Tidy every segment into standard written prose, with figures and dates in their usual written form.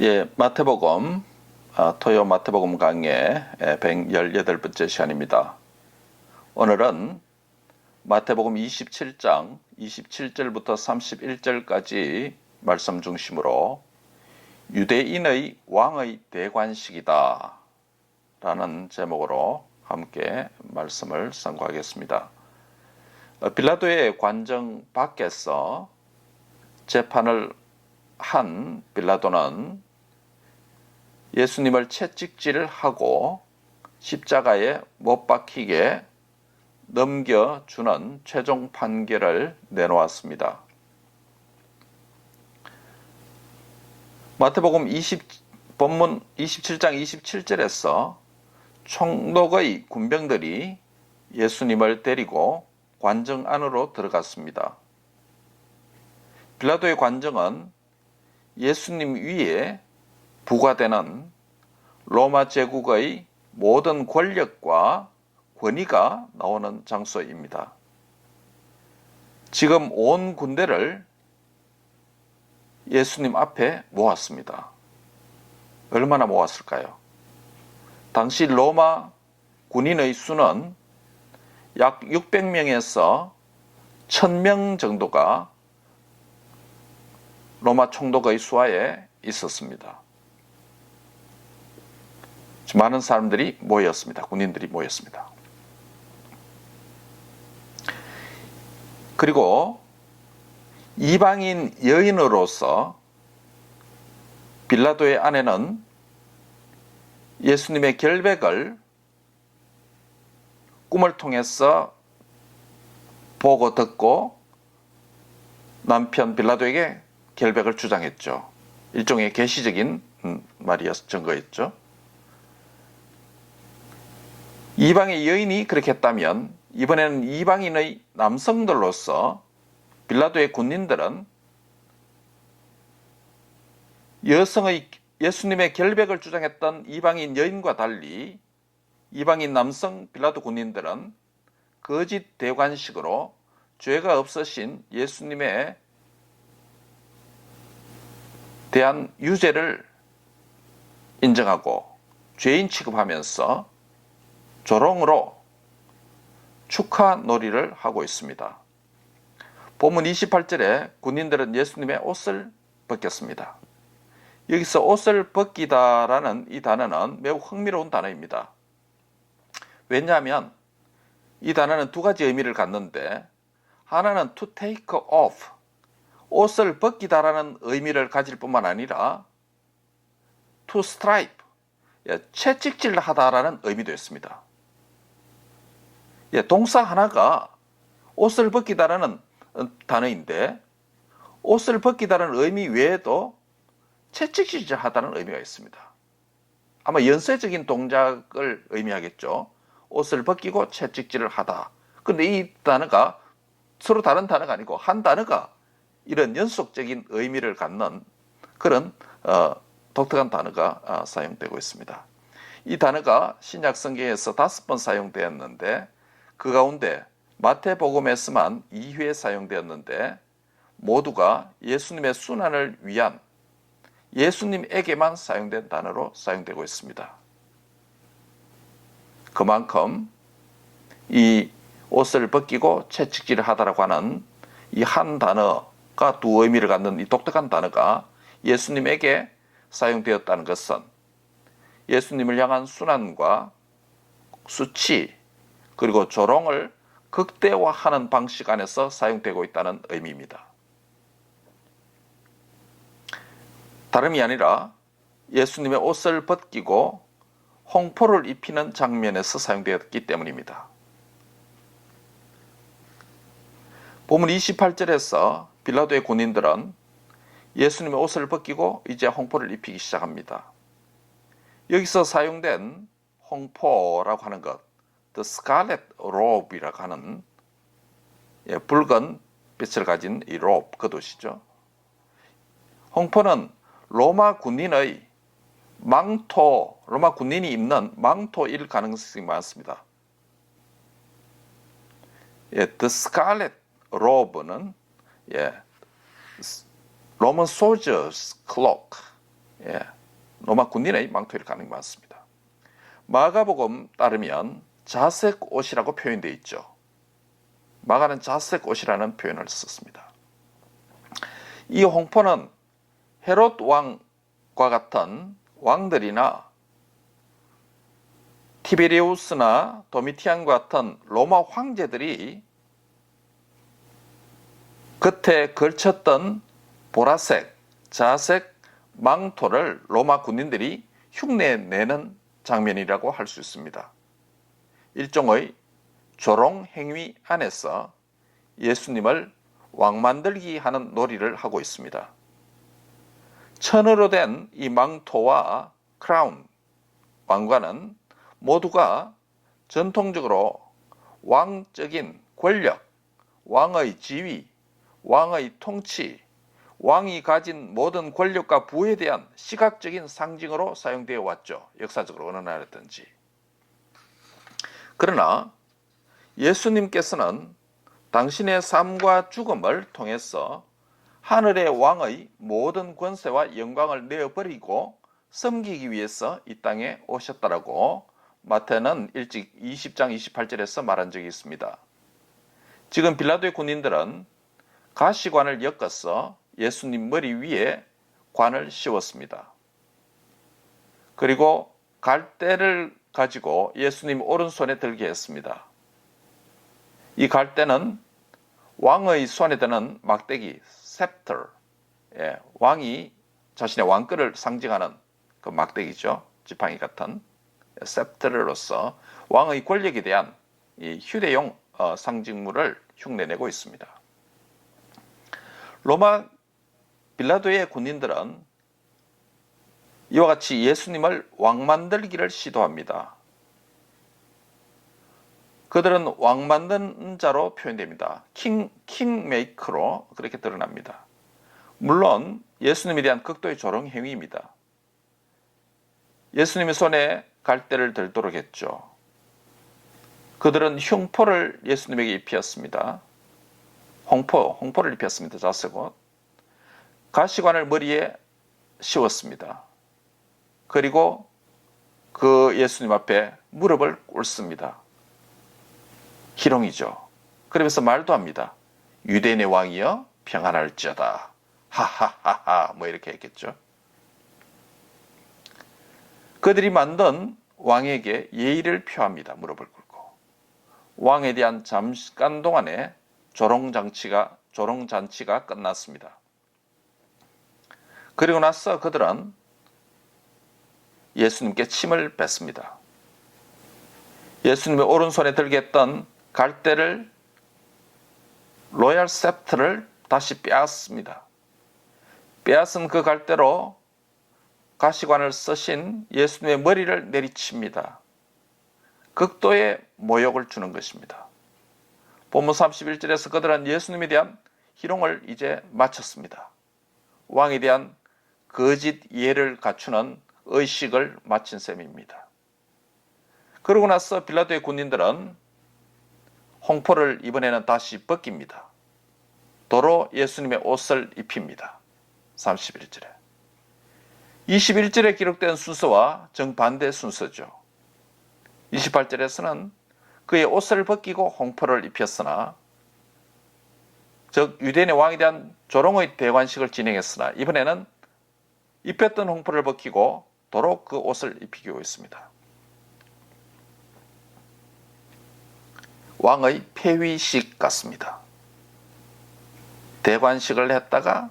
예, 마태복음, 토요 마태복음 강의 118번째 시간입니다. 오늘은 마태복음 27장 27절부터 31절까지 말씀 중심으로 유대인의 왕의 대관식이다 라는 제목으로 함께 말씀을 선고하겠습니다. 빌라도의 관정 밖에서 재판을 한 빌라도는 예수님을 채찍질을 하고 십자가에 못 박히게 넘겨주는 최종 판결을 내놓았습니다. 마태복음 본문 27장 27절에서 총독의 군병들이 예수님을 데리고 관정 안으로 들어갔습니다. 빌라도의 관정은 예수님 위에 부과되는 로마 제국의 모든 권력과 권위가 나오는 장소입니다. 지금 온 군대를 예수님 앞에 모았습니다. 얼마나 모았을까요? 당시 로마 군인의 수는 약 600명에서 1000명 정도가 로마 총독의 수하에 있었습니다. 많은 사람들이 모였습니다. 군인들이 모였습니다. 그리고 이방인 여인으로서 빌라도의 아내는 예수님의 결백을 꿈을 통해서 보고 듣고 남편 빌라도에게 결백을 주장했죠. 일종의 계시적인 증거였죠. 이방의 여인이 그렇게 했다면 이번에는 이방인의 남성들로서 빌라도의 군인들은 예수님의 결백을 주장했던 이방인 여인과 달리 이방인 남성 빌라도 군인들은 거짓 대관식으로 죄가 없으신 예수님에 대한 유죄를 인정하고 죄인 취급하면서 조롱으로 축하 놀이를 하고 있습니다. 본문 28절에 군인들은 예수님의 옷을 벗겼습니다. 여기서 옷을 벗기다라는 이 단어는 매우 흥미로운 단어입니다. 왜냐하면 이 단어는 두 가지 의미를 갖는데 하나는 to take off, 옷을 벗기다라는 의미를 가질 뿐만 아니라 to stripe, 채찍질을 하다라는 의미도 있습니다. 동사 하나가 옷을 벗기다라는 단어인데 옷을 벗기다라는 의미 외에도 채찍질을 하다는 의미가 있습니다. 아마 연쇄적인 동작을 의미하겠죠. 옷을 벗기고 채찍질을 하다. 그런데 이 단어가 서로 다른 단어가 아니고 한 단어가 이런 연속적인 의미를 갖는 그런 독특한 단어가 사용되고 있습니다. 이 단어가 신약 성경에서 5번 사용되었는데 그 가운데 마태복음에서만 2회 사용되었는데 모두가 예수님의 순환을 위한 예수님에게만 사용된 단어로 사용되고 있습니다. 그만큼 이 옷을 벗기고 채찍질을 하다라고 하는 이 한 단어가 두 의미를 갖는 이 독특한 단어가 예수님에게 사용되었다는 것은 예수님을 향한 순환과 수치 그리고 조롱을 극대화하는 방식 안에서 사용되고 있다는 의미입니다. 다름이 아니라 예수님의 옷을 벗기고 홍포를 입히는 장면에서 사용되었기 때문입니다. 본문 28절에서 빌라도의 군인들은 예수님의 옷을 벗기고 이제 홍포를 입히기 시작합니다. 여기서 사용된 홍포라고 하는 것, The Scarlet Robe이라고 하는 붉은 빛을 가진 이 로브, 겉옷이죠. 홍포는 로마 군인의 망토, 로마 군인이 입는 망토일 가능성이 많습니다. The Scarlet Robe는 Roman Soldier's Cloak, 로마 군인의 망토일 가능성이 많습니다. 마가복음 따르면 자색 옷이라고 표현되어 있죠. 마가는 자색 옷이라는 표현을 썼습니다. 이 홍포는 헤롯 왕과 같은 왕들이나 티베리우스나 도미티안과 같은 로마 황제들이 겉에 걸쳤던 보라색, 자색 망토를 로마 군인들이 흉내내는 장면이라고 할 수 있습니다. 일종의 조롱 행위 안에서 예수님을 왕 만들기 하는 놀이를 하고 있습니다. 천으로 된 이 망토와 크라운, 왕관은 모두가 전통적으로 왕적인 권력, 왕의 지위, 왕의 통치, 왕이 가진 모든 권력과 부에 대한 시각적인 상징으로 사용되어 왔죠. 역사적으로 어느 나라든지. 그러나 예수님께서는 당신의 삶과 죽음을 통해서 하늘의 왕의 모든 권세와 영광을 내어버리고 섬기기 위해서 이 땅에 오셨다라고 마태는 일찍 20장 28절에서 말한 적이 있습니다. 지금 빌라도의 군인들은 가시관을 엮어서 예수님 머리 위에 관을 씌웠습니다. 그리고 갈대를 가지고 예수님 오른손에 들게 했습니다. 이 갈대는 왕의 손에 드는 막대기, 셉터, 왕이 자신의 왕권을 상징하는 그 막대기죠. 지팡이 같은 셉터로서 왕의 권력에 대한 이 휴대용 상징물을 흉내내고 있습니다. 로마 빌라도의 군인들은 이와 같이 예수님을 왕 만들기를 시도합니다. 그들은 왕 만드는 자로 표현됩니다. 킹메이커로 그렇게 드러납니다. 물론 예수님에 대한 극도의 조롱 행위입니다. 예수님의 손에 갈대를 들도록 했죠. 그들은 흉포를 예수님에게 입혔습니다. 홍포를 입혔습니다. 자색옷. 가시관을 머리에 씌웠습니다. 그리고 그 예수님 앞에 무릎을 꿇습니다. 희롱이죠. 그러면서 말도 합니다. 유대인의 왕이여 평안할지어다. 하하하하 뭐 이렇게 했겠죠. 그들이 만든 왕에게 예의를 표합니다. 무릎을 꿇고. 왕에 대한 잠깐 동안의 조롱잔치가 끝났습니다. 그리고 나서 그들은 예수님께 침을 뱉습니다. 예수님의 오른손에 들게 했던 갈대를, 로얄 셉트를 다시 빼앗습니다. 빼앗은 그 갈대로 가시관을 쓰신 예수님의 머리를 내리칩니다. 극도의 모욕을 주는 것입니다. 본문 31절에서 그들은 예수님에 대한 희롱을 이제 마쳤습니다. 왕에 대한 거짓 이해를 갖추는 의식을 마친 셈입니다. 그러고 나서 빌라도의 군인들은 홍포를 이번에는 다시 벗깁니다. 도로 예수님의 옷을 입힙니다. 31절에. 21절에 기록된 순서와 정반대 순서죠. 28절에서는 그의 옷을 벗기고 홍포를 입혔으나, 즉 유대인의 왕에 대한 조롱의 대관식을 진행했으나 이번에는 입혔던 홍포를 벗기고 도로 그 옷을 입히고 있습니다. 왕의 폐위식 같습니다. 대관식을 했다가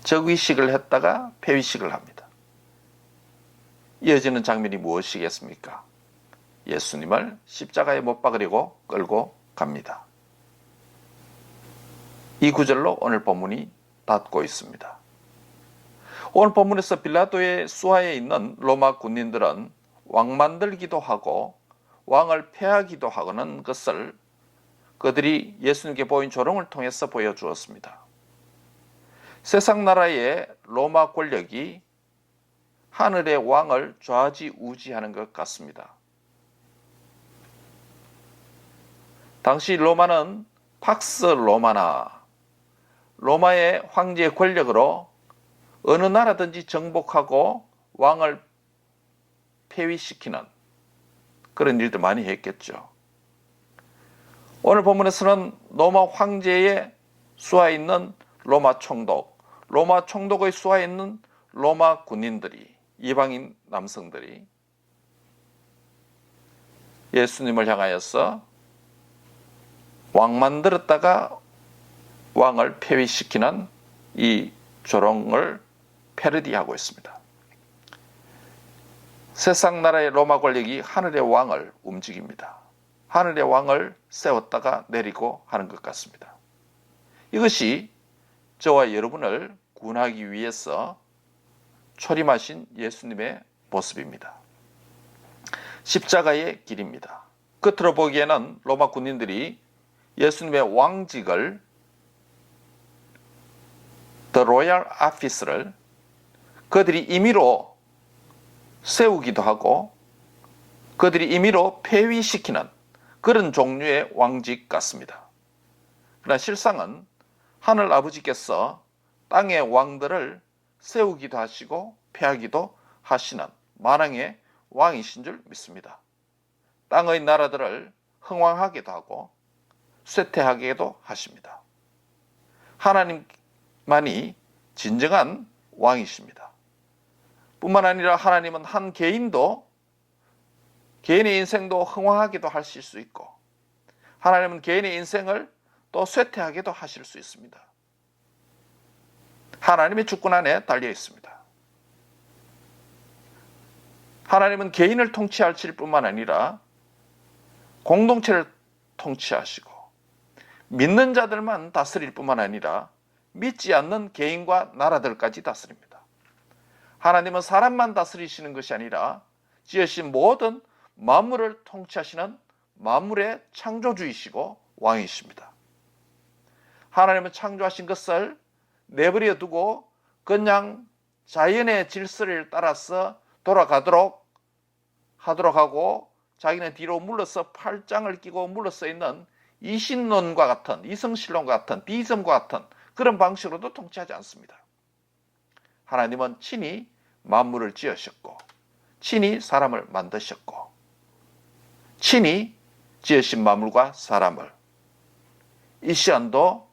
즉위식을 했다가 폐위식을 합니다. 이어지는 장면이 무엇이겠습니까? 예수님을 십자가에 못 박으려고 끌고 갑니다. 이 구절로 오늘 본문이 닫고 있습니다. 오늘 본문에서 빌라도의 수하에 있는 로마 군인들은 왕 만들기도 하고 왕을 폐하기도 하는 것을 그들이 예수님께 보인 조롱을 통해서 보여주었습니다. 세상 나라의 로마 권력이 하늘의 왕을 좌지우지하는 것 같습니다. 당시 로마는 팍스 로마나, 로마의 황제의 권력으로 어느 나라든지 정복하고 왕을 폐위시키는 그런 일들 많이 했겠죠. 오늘 본문에서는 로마 황제의 수하에 있는 로마 총독, 로마 총독의 수하에 있는 로마 군인들이, 이방인 남성들이 예수님을 향하여서 왕 만들었다가 왕을 폐위시키는 이 조롱을 패러디하고 있습니다. 세상 나라의 로마 권력이 하늘의 왕을 움직입니다. 하늘의 왕을 세웠다가 내리고 하는 것 같습니다. 이것이 저와 여러분을 구원하기 위해서 초림하신 예수님의 모습입니다. 십자가의 길입니다. 겉으로 보기에는 로마 군인들이 예수님의 왕직을, The Royal Office를 그들이 임의로 세우기도 하고 그들이 임의로 폐위시키는 그런 종류의 왕직 같습니다. 그러나 실상은 하늘 아버지께서 땅의 왕들을 세우기도 하시고 폐하기도 하시는 만왕의 왕이신 줄 믿습니다. 땅의 나라들을 흥왕하게도 하고 쇠퇴하게도 하십니다. 하나님만이 진정한 왕이십니다. 뿐만 아니라 하나님은 한 개인의 인생도 흥왕하게도 하실 수 있고 하나님은 개인의 인생을 또 쇠퇴하게도 하실 수 있습니다. 하나님의 주권 안에 달려 있습니다. 하나님은 개인을 통치하실 뿐만 아니라 공동체를 통치하시고 믿는 자들만 다스릴 뿐만 아니라 믿지 않는 개인과 나라들까지 다스립니다. 하나님은 사람만 다스리시는 것이 아니라 지으신 모든 만물을 통치하시는 만물의 창조주이시고 왕이십니다. 하나님은 창조하신 것을 내버려 두고 그냥 자연의 질서를 따라서 돌아가도록 하도록 하고 자기는 뒤로 물러서 팔짱을 끼고 물러서 있는 이신론과 같은, 이성신론과 같은, 디이즘과 같은 그런 방식으로도 통치하지 않습니다. 하나님은 친히 만물을 지으셨고 친히 사람을 만드셨고 친히 지으신 만물과 사람을 이 시간도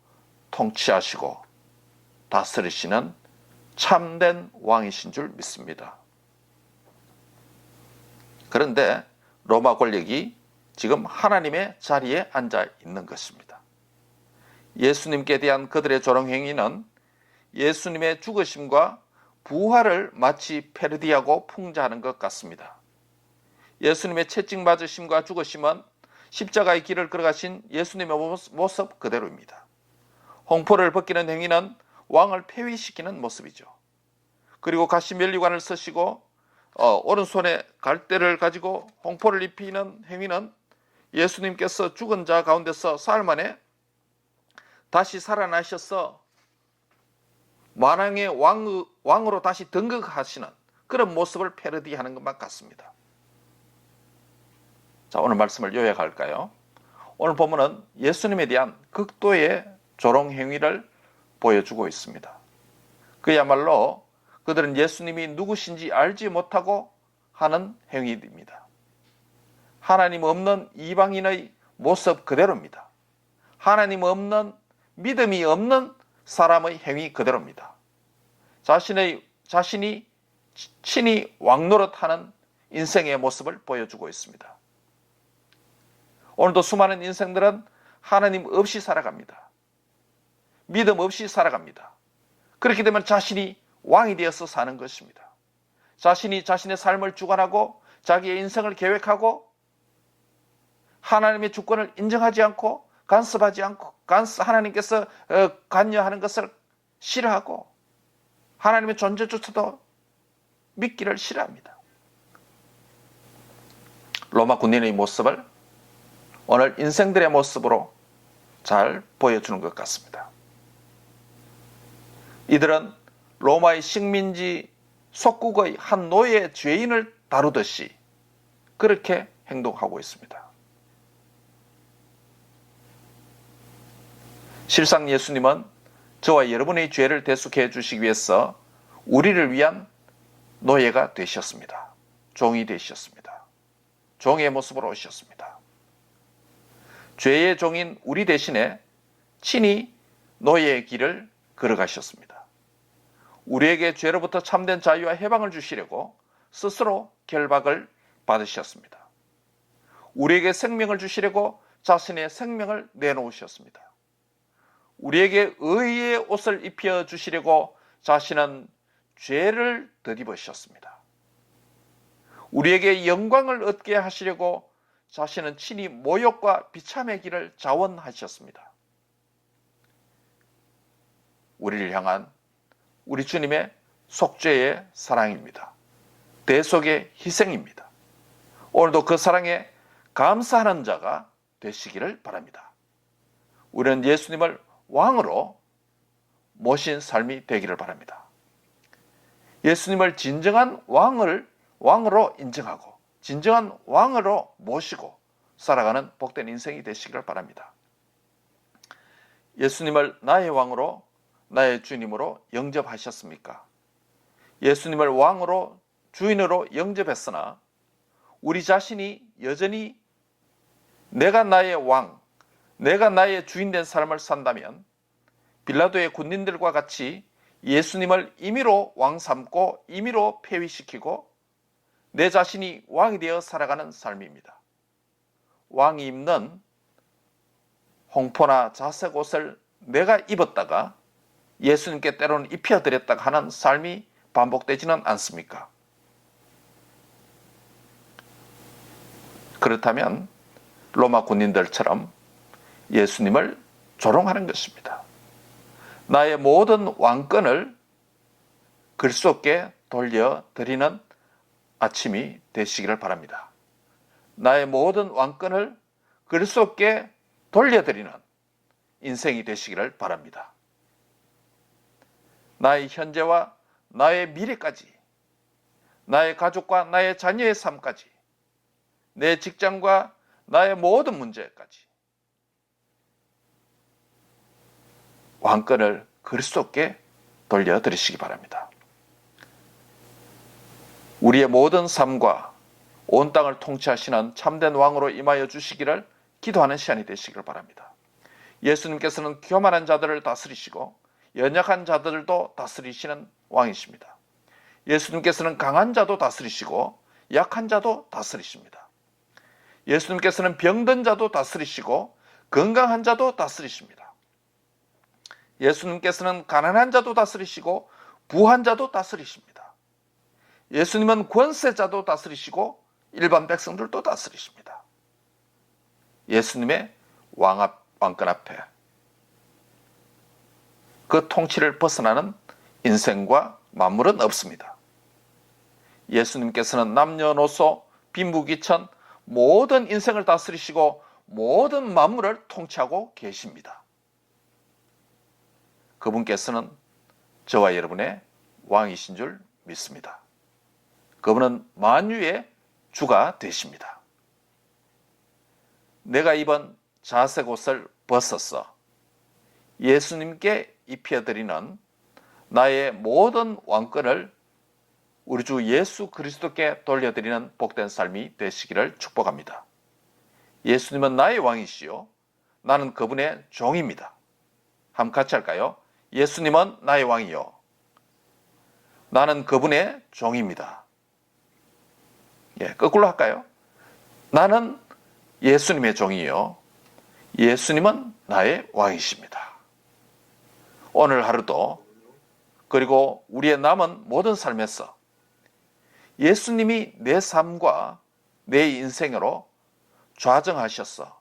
통치하시고 다스리시는 참된 왕이신 줄 믿습니다. 그런데 로마 권력이 지금 하나님의 자리에 앉아 있는 것입니다. 예수님께 대한 그들의 조롱 행위는 예수님의 죽으심과 부활을 마치 패러디하고 풍자하는 것 같습니다. 예수님의 채찍 맞으심과 죽으심은 십자가의 길을 걸어가신 예수님의 모습 그대로입니다. 홍포를 벗기는 행위는 왕을 폐위시키는 모습이죠. 그리고 가시면류관을 쓰시고 오른손에 갈대를 가지고 홍포를 입히는 행위는 예수님께서 죽은 자 가운데서 사흘 만에 다시 살아나셔서 만왕의 왕으로 다시 등극하시는 그런 모습을 패러디하는 것만 같습니다. 자, 오늘 말씀을 요약할까요? 오늘 본문은 예수님에 대한 극도의 조롱 행위를 보여주고 있습니다. 그야말로 그들은 예수님이 누구신지 알지 못하고 하는 행위입니다. 하나님 없는 이방인의 모습 그대로입니다. 하나님 없는 믿음이 없는 사람의 행위 그대로입니다. 자신이 친히 왕노릇하는 인생의 모습을 보여주고 있습니다. 오늘도 수많은 인생들은 하나님 없이 살아갑니다. 믿음 없이 살아갑니다. 그렇게 되면 자신이 왕이 되어서 사는 것입니다. 자신이 자신의 삶을 주관하고 자기의 인생을 계획하고 하나님의 주권을 인정하지 않고 간섭하지 않고 하나님께서 관여하는 것을 싫어하고 하나님의 존재조차도 믿기를 싫어합니다. 로마 군인의 모습을 오늘 인생들의 모습으로 잘 보여주는 것 같습니다. 이들은 로마의 식민지 속국의 한 노예 죄인을 다루듯이 그렇게 행동하고 있습니다. 실상 예수님은 저와 여러분의 죄를 대속해 주시기 위해서 우리를 위한 노예가 되셨습니다. 종이 되셨습니다. 종의 모습으로 오셨습니다. 죄의 종인 우리 대신에 친히 노예의 길을 걸어가셨습니다. 우리에게 죄로부터 참된 자유와 해방을 주시려고 스스로 결박을 받으셨습니다. 우리에게 생명을 주시려고 자신의 생명을 내놓으셨습니다. 우리에게 의의 옷을 입혀 주시려고 자신은 죄를 덧입으셨습니다. 우리에게 영광을 얻게 하시려고 자신은 친히 모욕과 비참의 길을 자원하셨습니다. 우리를 향한 우리 주님의 속죄의 사랑입니다. 대속의 희생입니다. 오늘도 그 사랑에 감사하는 자가 되시기를 바랍니다. 우리는 예수님을 왕으로 모신 삶이 되기를 바랍니다. 예수님을 진정한 왕으로 인정하고 진정한 왕으로 모시고 살아가는 복된 인생이 되시기를 바랍니다. 예수님을 나의 왕으로 나의 주님으로 영접하셨습니까? 예수님을 왕으로 주인으로 영접했으나 우리 자신이 여전히 내가 나의 왕, 내가 나의 주인 된 삶을 산다면 빌라도의 군인들과 같이 예수님을 임의로 왕 삼고 임의로 폐위시키고 내 자신이 왕이 되어 살아가는 삶입니다. 왕이 입는 홍포나 자색 옷을 내가 입었다가 예수님께 때로는 입혀드렸다가 하는 삶이 반복되지는 않습니까? 그렇다면 로마 군인들처럼 예수님을 조롱하는 것입니다. 나의 모든 왕권을 그리스도께 돌려드리는 아침이 되시기를 바랍니다. 나의 모든 왕권을 그리스도께 돌려드리는 인생이 되시기를 바랍니다. 나의 현재와 나의 미래까지, 나의 가족과 나의 자녀의 삶까지, 내 직장과 나의 모든 문제까지 왕권을 그리스도께 돌려드리시기 바랍니다. 우리의 모든 삶과 온 땅을 통치하시는 참된 왕으로 임하여 주시기를 기도하는 시간이 되시기를 바랍니다. 예수님께서는 교만한 자들을 다스리시고 연약한 자들도 다스리시는 왕이십니다. 예수님께서는 강한 자도 다스리시고 약한 자도 다스리십니다. 예수님께서는 병든 자도 다스리시고 건강한 자도 다스리십니다. 예수님께서는 가난한 자도 다스리시고 부한 자도 다스리십니다. 예수님은 권세자도 다스리시고 일반 백성들도 다스리십니다. 예수님의 왕권 앞에 그 통치를 벗어나는 인생과 만물은 없습니다. 예수님께서는 남녀노소 빈부귀천 모든 인생을 다스리시고 모든 만물을 통치하고 계십니다. 그분께서는 저와 여러분의 왕이신 줄 믿습니다. 그분은 만유의 주가 되십니다. 내가 입은 자색 옷을 벗어서 예수님께 입혀드리는 나의 모든 왕권을 우리 주 예수 그리스도께 돌려드리는 복된 삶이 되시기를 축복합니다. 예수님은 나의 왕이시요 나는 그분의 종입니다. 한번 같이 할까요? 예수님은 나의 왕이요 나는 그분의 종입니다. 거꾸로 할까요? 나는 예수님의 종이요 예수님은 나의 왕이십니다. 오늘 하루도 그리고 우리의 남은 모든 삶에서 예수님이 내 삶과 내 인생으로 좌정하셔서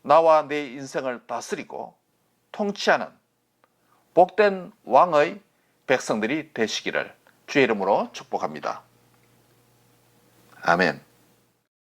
나와 내 인생을 다스리고 통치하는 복된 왕의 백성들이 되시기를 주의 이름으로 축복합니다. 아멘.